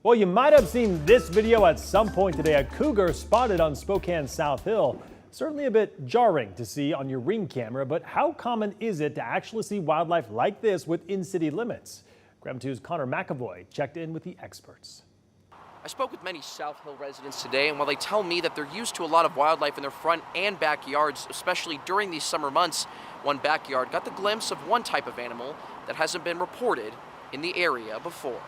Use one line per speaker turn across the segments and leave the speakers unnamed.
Well, you might have seen this video at some point today. A cougar spotted on Spokane's South Hill. Certainly a bit jarring to see on your Ring camera, but how common is it to actually see wildlife like this within city limits? Graham 2's Connor McAvoy checked in with the experts.
I spoke with many South Hill residents today, and while they tell me that they're used to a lot of wildlife in their front and backyards, especially during these summer months, one backyard got the glimpse of one type of animal that hasn't been reported in the area before.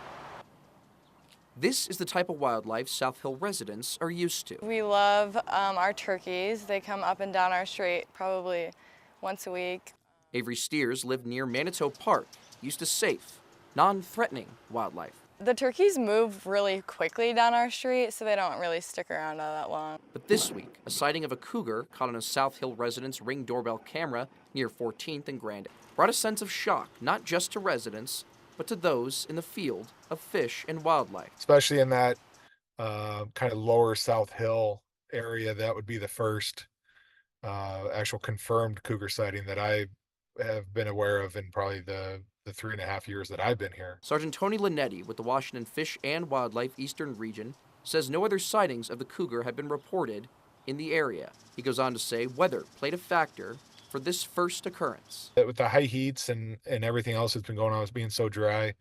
This is the type of wildlife South Hill residents are used to.
We love our turkeys. They come up and down our street probably once a week.
Avery Steers lived near Manito Park, used to safe, non-threatening wildlife.
The turkeys move really quickly down our street, so they don't really stick around all that long.
But this week, a sighting of a cougar caught on a South Hill resident's Ring doorbell camera near 14th and Grand brought a sense of shock, not just to residents, but to those in the field of fish and wildlife.
Especially in that kind of lower South Hill area, that would be the first actual confirmed cougar sighting that I have been aware of in probably the 3.5 years that I've been here.
Sergeant Tony Linetti with the Washington Fish and Wildlife Eastern Region says no other sightings of the cougar have been reported in the area. He goes on to say weather played a factor for this first occurrence.
With the high heats and everything else that's been going on, it's being so dry,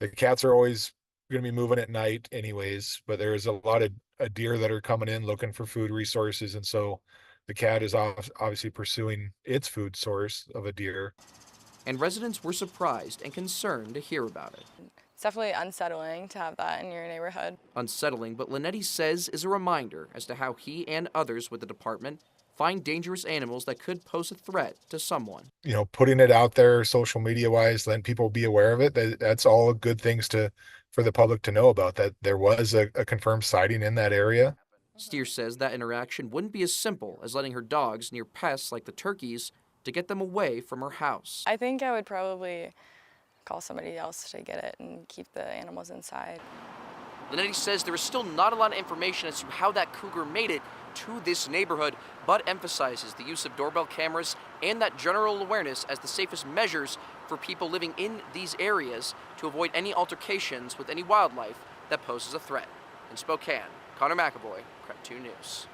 the cats are always going to be moving at night anyways, but there's a lot of deer that are coming in looking for food resources, and so the cat is obviously pursuing its food source of a deer.
And residents were surprised and concerned to hear about it.
It's definitely unsettling to have that in your neighborhood.
Unsettling, but Linetti says is a reminder as to how he and others with the department find dangerous animals that could pose a threat to someone.
You know, putting it out there social media wise, letting people be aware of it, that's all good things for the public to know about, that there was a confirmed sighting in that area.
Steer says that interaction wouldn't be as simple as letting her dogs near pests like the turkeys to get them away from her house.
I think I would probably call somebody else to get it and keep the animals inside.
Linetti says there is still not a lot of information as to how that cougar made it to this neighborhood, but emphasizes the use of doorbell cameras and that general awareness as the safest measures for people living in these areas to avoid any altercations with any wildlife that poses a threat. In Spokane, Connor McAvoy, Crep 2 News.